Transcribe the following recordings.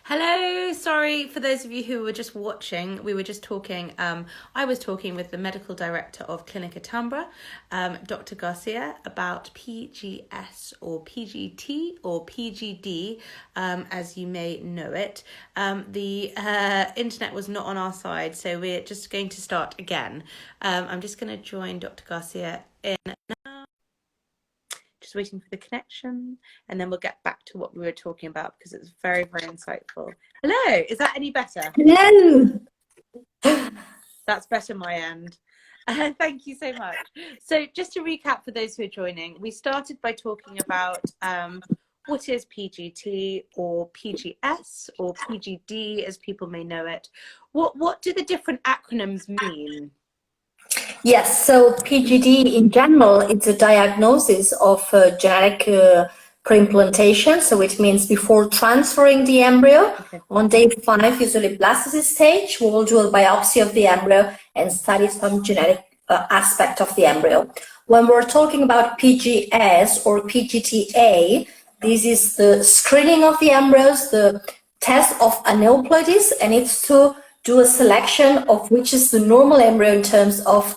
Hello, sorry for those of you who were just watching. We were just talking. I was talking with the medical director of Clinic Atambra, Dr. Garcia, about PGS or PGT or PGD, as you may know it. The internet was not on our side, so we're just going to start again. I'm just going to join Dr. Garcia in now. Just waiting for the connection, and then we'll get back to what we were talking about because it's very, very insightful. Hello, is that any better? Hello. That's better my end. Thank you so much. So just to recap for those who are joining, we started by talking about what is PGT or PGS or PGD as people may know it. What do the different acronyms mean? Yes, so PGD in general, it's a diagnosis of genetic preimplantation. So it means before transferring the embryo, on day 5, usually blastocyst stage, we will do a biopsy of the embryo and study some genetic aspect of the embryo. When we're talking about PGS or PGTA, this is the screening of the embryos, the test of aneuploidies, and it's to do a selection of which is the normal embryo in terms of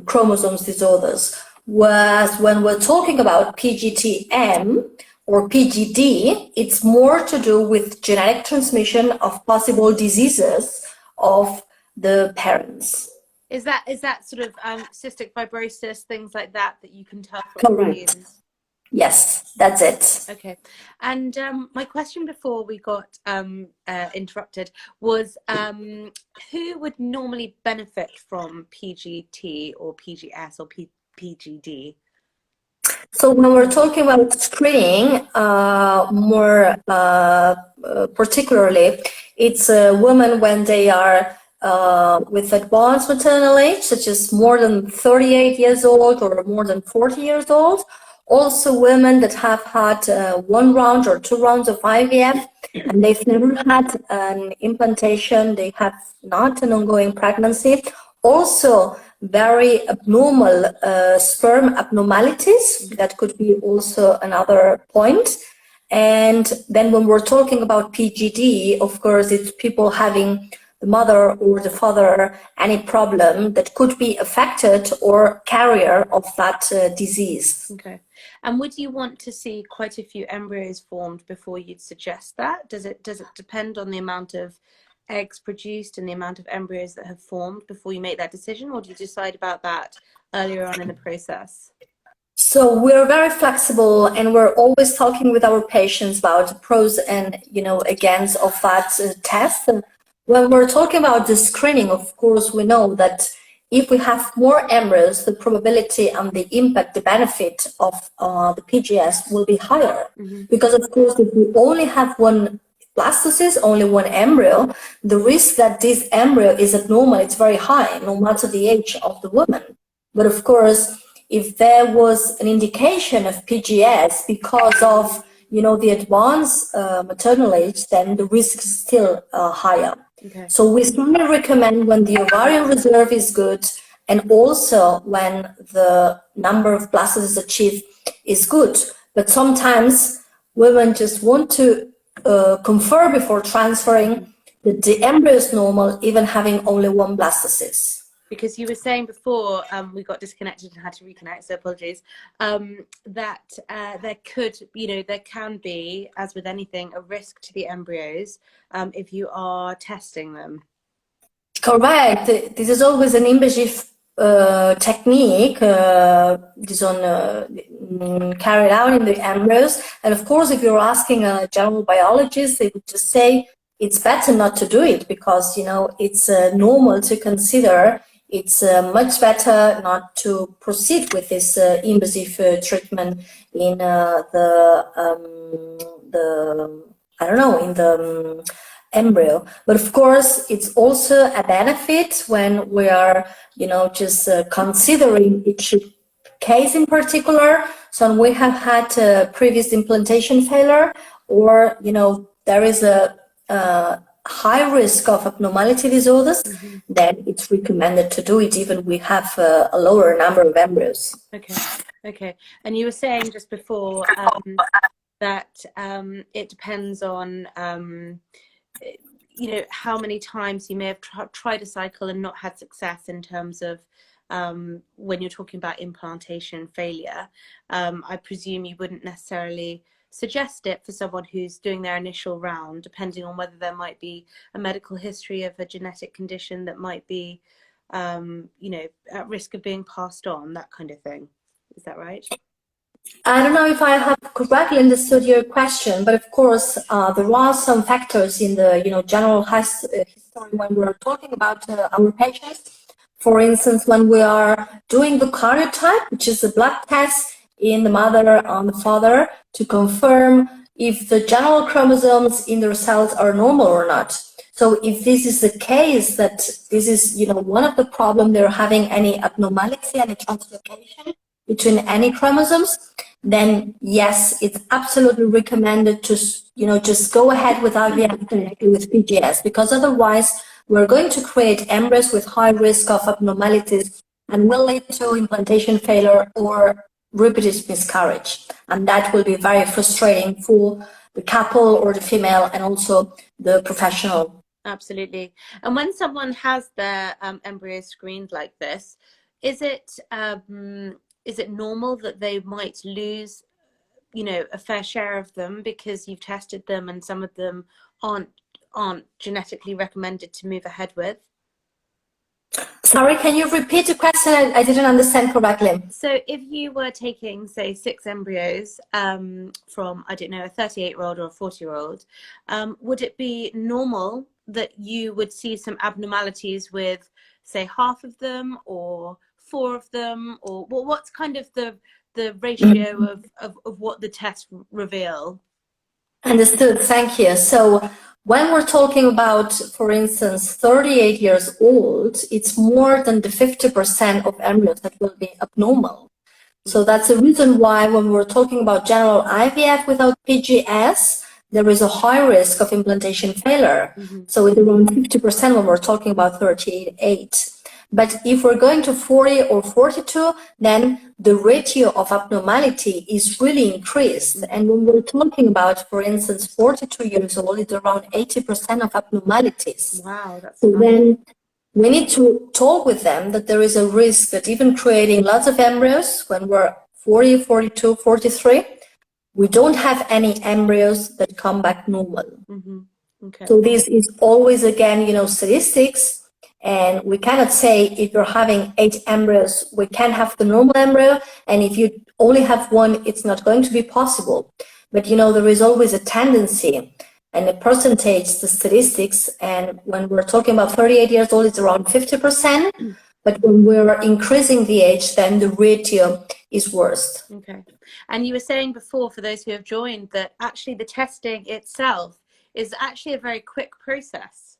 chromosomes disorders. Whereas when we're talking about PGTM or PGD, it's more to do with genetic transmission of possible diseases of the parents. Is that sort of cystic fibrosis, things like that you can tell from the genes? Yes, that's it. Okay. And my question before we got interrupted was who would normally benefit from PGT or PGS or PGD? So when we're talking about screening, more particularly, it's women when they are with advanced maternal age, such as more than 38 years old or more than 40 years old. Also women that have had 1 round or 2 rounds of IVF and they've never had an implantation, they have not an ongoing pregnancy. Also very abnormal sperm abnormalities, that could be also another point. And then when we're talking about PGD, of course, it's people having the mother or the father any problem that could be affected or carrier of that disease. Okay. And would you want to see quite a few embryos formed before you'd suggest that? Does it depend on the amount of eggs produced and the amount of embryos that have formed before you make that decision, or do you decide about that earlier on in the process? So we're very flexible, and we're always talking with our patients about the pros and against of that test. And when we're talking about the screening, of course, we know that if we have more embryos, the probability and the impact, the benefit of the PGS will be higher. Because of course, if we only have one blastocyst, only one embryo, the risk that this embryo is abnormal, it's very high, no matter the age of the woman. But of course, if there was an indication of PGS because of the advanced maternal age, then the risk is still higher. Okay. So we strongly recommend when the ovarian reserve is good and also when the number of blastocysts achieved is good. But sometimes women just want to confirm before transferring that the embryo is normal, even having only 1 blastocyst. Because you were saying before we got disconnected and had to reconnect, so apologies, that there can be, as with anything, a risk to the embryos if you are testing them. Correct. This is always an invasive technique carried out in the embryos. And of course, if you're asking a general biologist, they would just say it's better not to do it because, it's normal to consider. It's much better not to proceed with this invasive treatment in the embryo. But of course, it's also a benefit when we are, just considering each case in particular. So we have had previous implantation failure, or there is a high risk of abnormality disorders, then it's recommended to do it even we have a lower number of embryos. Okay. And you were saying just before that it depends on you know, how many times you may have tried a cycle and not had success in terms of when you're talking about implantation failure. I presume you wouldn't necessarily suggest it for someone who's doing their initial round, depending on whether there might be a medical history of a genetic condition that might be, you know, at risk of being passed on, that kind of thing. Is that right? I don't know if I have correctly understood your question, but of course, there are some factors in the general history when we're talking about our patients. For instance, when we are doing the karyotype, which is a blood test in the mother and the father to confirm if the general chromosomes in their cells are normal or not. So if this is the case, that this is one of the problems, they're having any abnormality, any translocation between any chromosomes, then yes, it's absolutely recommended to just go ahead with IVF connected with PGS, because otherwise we're going to create embryos with high risk of abnormalities and will lead to implantation failure or repeated miscarriage, and that will be very frustrating for the couple or the female and also the professional. Absolutely. And when someone has their embryo screened like this, is it normal that they might lose, a fair share of them because you've tested them and some of them aren't genetically recommended to move ahead with? Sorry, can you repeat the question? I didn't understand correctly. So if you were taking, say, 6 embryos from, I don't know, a 38-year-old or a 40-year-old, would it be normal that you would see some abnormalities with, say, half of them or 4 of them, or what's kind of the ratio of what the tests reveal? Understood, thank you. So when we're talking about, for instance, 38 years old, it's more than the 50% of embryos that will be abnormal. So that's the reason why when we're talking about general IVF without PGS, there is a high risk of implantation failure. So it's around 50% when we're talking about 38. But if we're going to 40 or 42, then the ratio of abnormality is really increased. And when we're talking about, for instance, 42 years old, it's around 80% of abnormalities. Wow, that's so then we need to talk with them that there is a risk that even creating lots of embryos when we're 40, 42, 43, we don't have any embryos that come back normal. Okay. So this is always, again, statistics. And we cannot say if you're having 8 embryos, we can have the normal embryo. And if you only have 1, it's not going to be possible. But, there is always a tendency and a percentage, the statistics. And when we're talking about 38 years old, it's around 50%. But when we're increasing the age, then the ratio is worse. Okay. And you were saying before, for those who have joined, that actually the testing itself is actually a very quick process.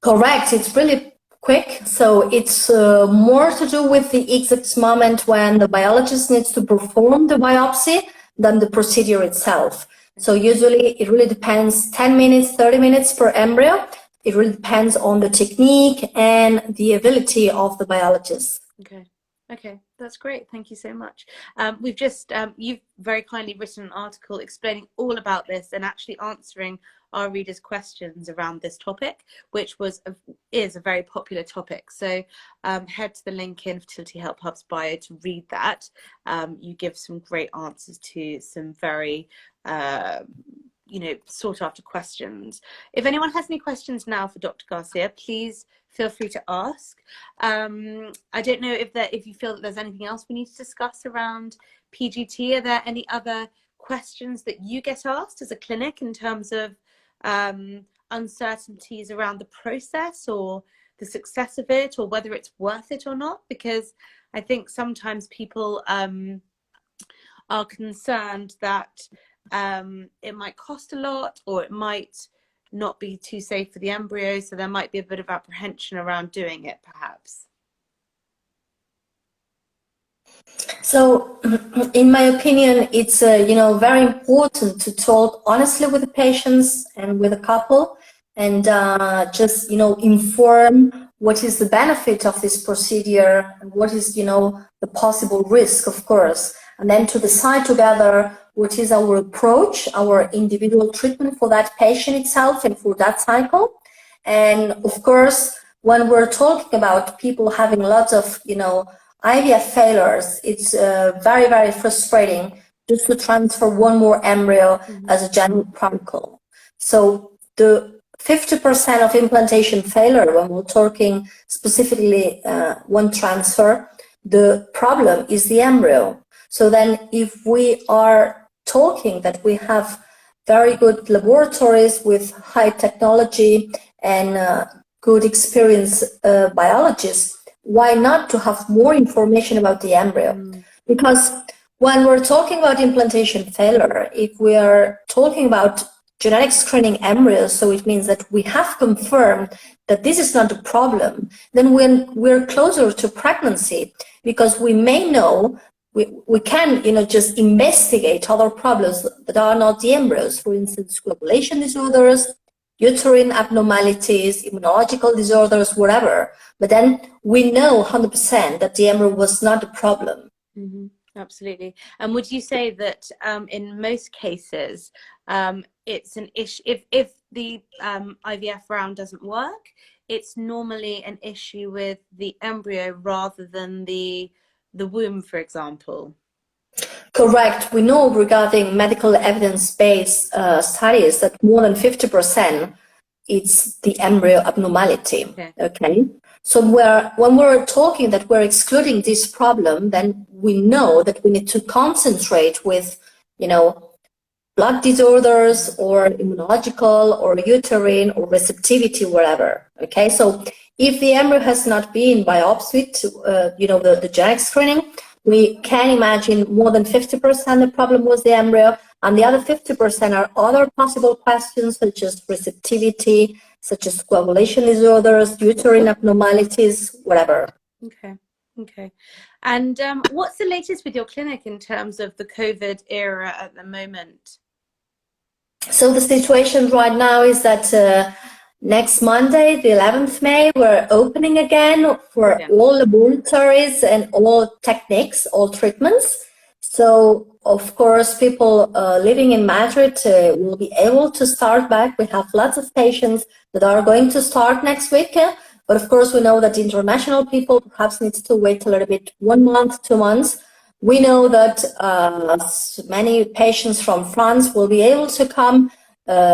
Correct. It's really quick. So it's more to do with the exact moment when the biologist needs to perform the biopsy than the procedure itself. So usually it really depends 10 minutes, 30 minutes per embryo. It really depends on the technique and the ability of the biologist. Okay, that's great. Thank you so much. We've just, you've very kindly written an article explaining all about this and actually answering our readers' questions around this topic, which is a very popular topic. So head to the link in Fertility Help Hub's bio to read that. You give some great answers to some very sought after questions. If anyone has any questions now for Dr. Garcia, please feel free to ask. I don't know if you feel that there's anything else we need to discuss around PGT. Are there any other questions that you get asked as a clinic in terms of uncertainties around the process or the success of it, or whether it's worth it or not? Because I think sometimes people are concerned that it might cost a lot, or it might not be too safe for the embryo, so there might be a bit of apprehension around doing it, perhaps. So in my opinion, it's very important to talk honestly with the patients and with the couple, and just inform what is the benefit of this procedure and what is the possible risk, of course, and then to decide together what is our approach, our individual treatment for that patient itself and for that cycle. And of course, when we're talking about people having lots of, IVF failures, it's very, very frustrating just to transfer one more embryo as a general protocol. So the 50% of implantation failure, when we're talking specifically one transfer, the problem is the embryo. So then if we are talking that we have very good laboratories with high technology and good experienced biologists, why not to have more information about the embryo? Because when we're talking about implantation failure, if we are talking about genetic screening embryos, so it means that we have confirmed that this is not a problem, then when we're closer to pregnancy, because we may know, we can, just investigate other problems that are not the embryos, for instance, coagulation disorders, uterine abnormalities, immunological disorders, whatever. But then we know 100% that the embryo was not a problem. Mm-hmm. Absolutely. And would you say that in most cases, it's an issue, if the IVF round doesn't work, it's normally an issue with the embryo rather than the womb, for example? Correct. We know regarding medical evidence-based studies that more than 50% it's the embryo abnormality. Okay. So when we're talking that we're excluding this problem, then we know that we need to concentrate with, blood disorders or immunological or uterine or receptivity, whatever. Okay. So if the embryo has not been biopsied, the genetic screening, we can imagine more than 50% the problem was the embryo, and the other 50% are other possible questions such as receptivity, such as coagulation disorders, uterine abnormalities, whatever. Okay. And what's the latest with your clinic in terms of the COVID era at the moment? So the situation right now is that next Monday, the 11th May, we're opening again for all laboratories and all techniques, all treatments. So, of course, people living in Madrid will be able to start back. We have lots of patients that are going to start next week. But, of course, we know that international people perhaps need to wait a little bit, 1 month, 2 months. We know that many patients from France will be able to come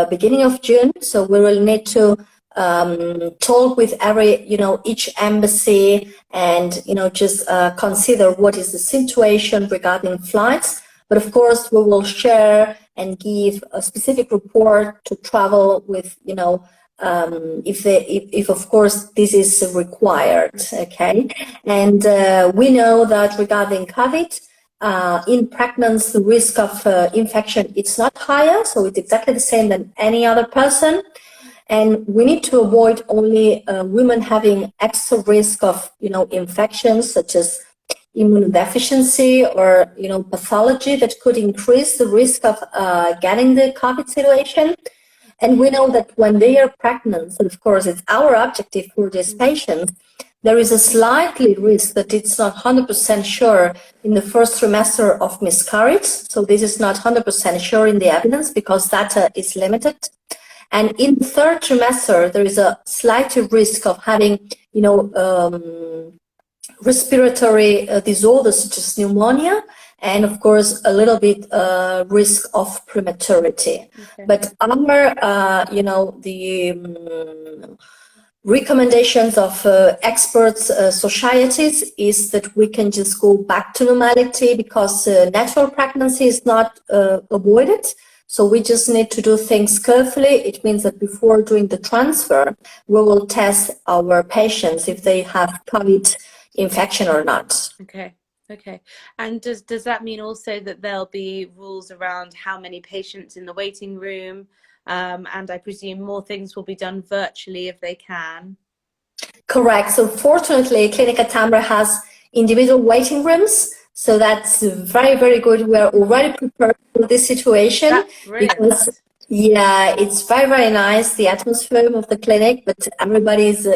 beginning of June. So we will need to talk with each embassy and, just consider what is the situation regarding flights. But of course, we will share and give a specific report to travel with, if of course this is required. Okay. And we know that regarding COVID, in pregnancy, the risk of infection, it's not higher, so it's exactly the same than any other person. And we need to avoid only women having extra risk of, infections such as immunodeficiency or, pathology that could increase the risk of getting the COVID situation. And we know that when they are pregnant, and of course it's our objective for these patients, there is a slightly risk that it's not 100% sure in the first trimester of miscarriage. So this is not 100% sure in the evidence because data is limited. And in the third trimester, there is a slight risk of having, respiratory disorders such as pneumonia, and of course a little bit risk of prematurity. Okay. But our, the recommendations of experts, societies is that we can just go back to normality because natural pregnancy is not avoided. So we just need to do things carefully. It means that before doing the transfer, we will test our patients if they have COVID infection or not. Okay. And does that mean also that there'll be rules around how many patients in the waiting room? And I presume more things will be done virtually if they can. Correct. So fortunately, Clinica Tambra has individual waiting rooms. So that's very, very good. We are already prepared for this situation. That's brilliant. Because, it's very, very nice, the atmosphere of the clinic, but everybody's,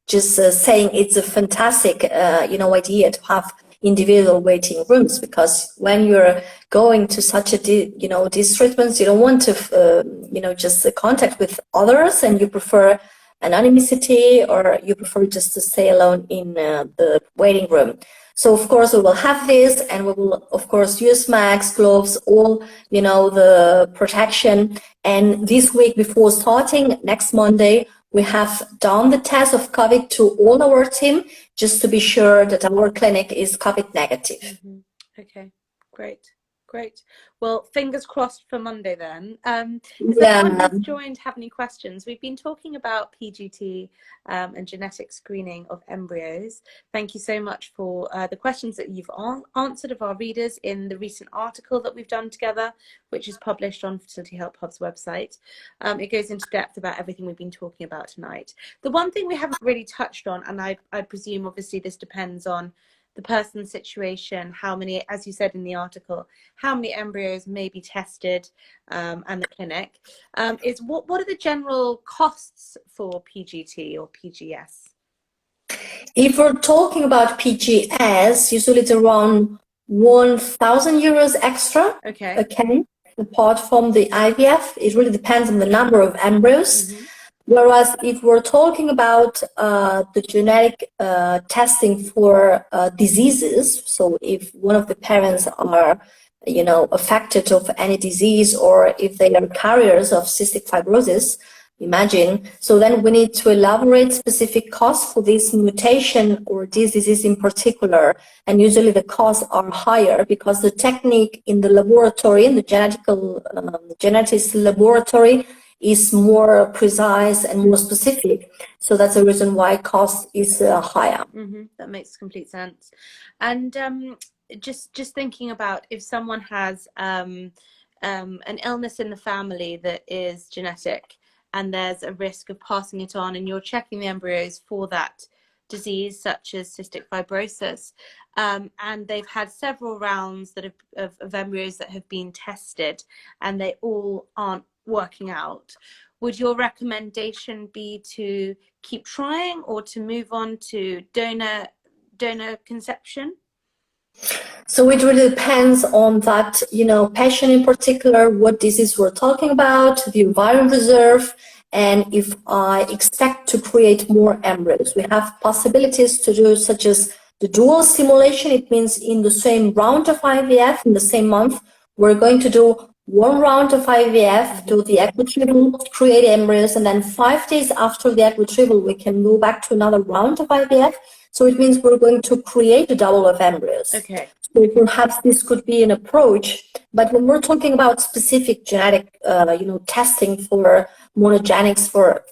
just saying it's a fantastic, idea to have individual waiting rooms, because when you're going to such a, these treatments, you don't want to, just contact with others, and you prefer anonymity, or you prefer just to stay alone in the waiting room. So of course we will have this, and we will of course use masks, gloves, all, the protection. And this week before starting, next Monday, we have done the test of COVID to all our team, just to be sure that our clinic is COVID negative. Mm-hmm. Okay, great. Great. Well, fingers crossed for Monday then. Does anyone who's joined have any questions? We've been talking about PGT and genetic screening of embryos. Thank you so much for the questions that you've answered of our readers in the recent article that we've done together, which is published on Fertility Help Hub's website. It goes into depth about everything we've been talking about tonight. The one thing we haven't really touched on, and I presume obviously this depends on the person's situation, how many, as you said in the article, how many embryos may be tested, and the clinic, is what are the general costs for PGT or PGS? If we're talking about PGS, usually it's around 1,000 euros extra. Okay. Apart from the IVF, it really depends on the number of embryos. Mm-hmm. Whereas if we're talking about the genetic testing for diseases, so if one of the parents are, affected of any disease, or if they are carriers of cystic fibrosis, imagine, so then we need to elaborate specific costs for this mutation or this disease in particular. And usually the costs are higher because the technique in the laboratory, in the genetics laboratory, is more precise and more specific. So that's the reason why cost is higher. Mm-hmm. That makes complete sense. And just thinking about if someone has an illness in the family that is genetic, and there's a risk of passing it on, and you're checking the embryos for that disease, such as cystic fibrosis, and they've had several rounds of embryos that have been tested, and they all aren't working out, would your recommendation be to keep trying, or to move on to donor conception? So it really depends on that, patient in particular, what disease we're talking about, the ovarian reserve, and if I expect to create more embryos. We have possibilities to do such as the dual stimulation. It means in the same round of IVF, in the same month, we're going to do one round of IVF, do the egg retrieval, create embryos, and then 5 days after the egg retrieval, we can go back to another round of IVF. So it means we're going to create a double of embryos. Okay. So perhaps this could be an approach. But when we're talking about specific genetic, testing for monogenics, for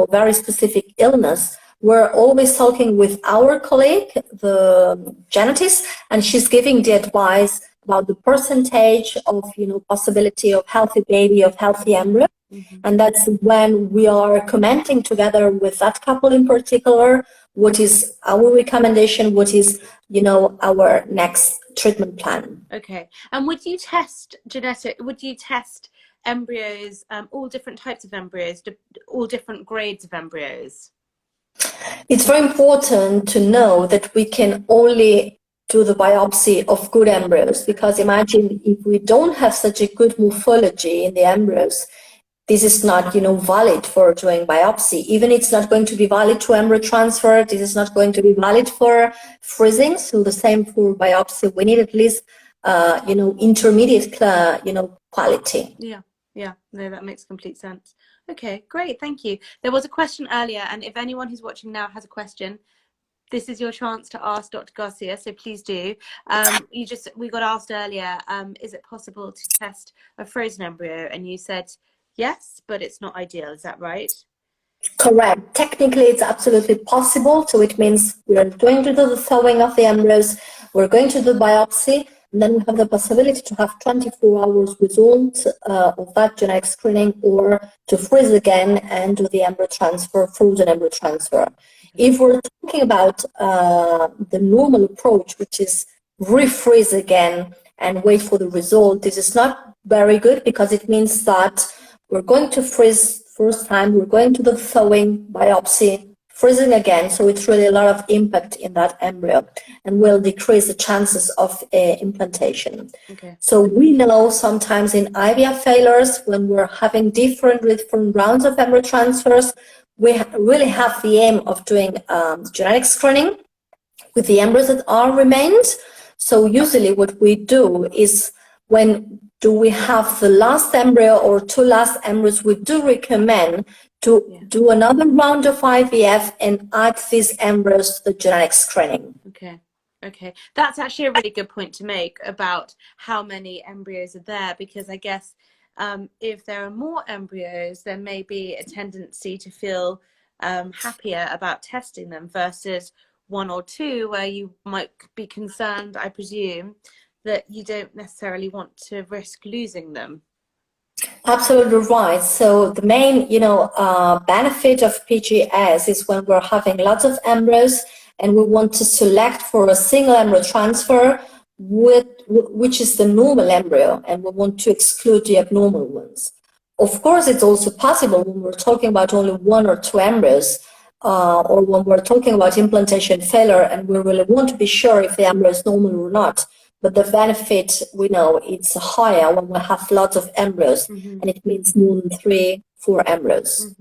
very specific illness, we're always talking with our colleague, the genetist, and she's giving the advice about the percentage of, possibility of healthy baby, of healthy embryo. Mm-hmm. And that's when we are commenting together with that couple in particular, what is our recommendation, what is, our next treatment plan. Okay. And would you test embryos, all different types of embryos, all different grades of embryos? It's very important to know that we can only do the biopsy of good embryos, because imagine if we don't have such a good morphology in the embryos, this is not, valid for doing biopsy. Even it's not going to be valid to embryo transfer. This is not going to be valid for freezing. So the same for biopsy. We need at least, intermediate, quality. Yeah. No, that makes complete sense. Okay, great. Thank you. There was a question earlier, and if anyone who's watching now has a question, this is your chance to ask Dr. Garcia, so please do. We got asked earlier, is it possible to test a frozen embryo? And you said yes, but it's not ideal. Is that right? Correct. Technically, it's absolutely possible. So it means we are going to do the thawing of the embryos, we're going to do biopsy, and then we have the possibility to have 24 hours result of that genetic screening, or to freeze again and do the embryo transfer, frozen embryo transfer. If we're talking about the normal approach, which is refreeze again and wait for the result, this is not very good, because it means that we're going to freeze first time, we're going to the thawing, biopsy, freezing again. So it's really a lot of impact in that embryo and will decrease the chances of implantation. Okay. So we know sometimes in IVF failures, when we're having different rounds of embryo transfers, we really have the aim of doing genetic screening with the embryos that are remained. So usually what we do is, when do we have the last embryo or two last embryos, we do recommend to do another round of IVF and add these embryos to the genetic screening. Okay. Okay, that's actually a really good point to make about how many embryos are there, because I guess if there are more embryos, there may be a tendency to feel happier about testing them versus one or two, where you might be concerned, I presume, that you don't necessarily want to risk losing them. Absolutely right. So the main, benefit of PGS is when we're having lots of embryos and we want to select for a single embryo transfer, which is the normal embryo, and we want to exclude the abnormal ones. Of course, it's also possible when we're talking about only one or two embryos, or when we're talking about implantation failure and we really want to be sure if the embryo is normal or not. But the benefit, we know, it's higher when we have lots of embryos, and it means more than 3-4 embryos.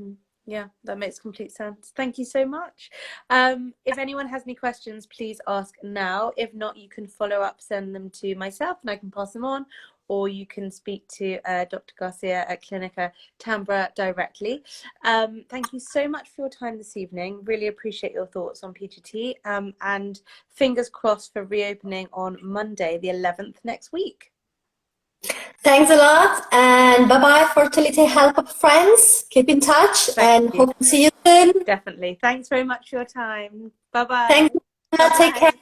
Yeah, that makes complete sense. Thank you so much. If anyone has any questions, please ask now. If not, you can follow up, send them to myself and I can pass them on, or you can speak to Dr. Garcia at Clinica Tambra directly. Thank you so much for your time this evening. Really appreciate your thoughts on PGT, and fingers crossed for reopening on Monday, the 11th next week. Thanks a lot, and bye-bye, fertility help friends. Keep in touch. Thank you. Hope to see you soon. Definitely. Thanks very much for your time. Bye-bye. Thank you. Take care.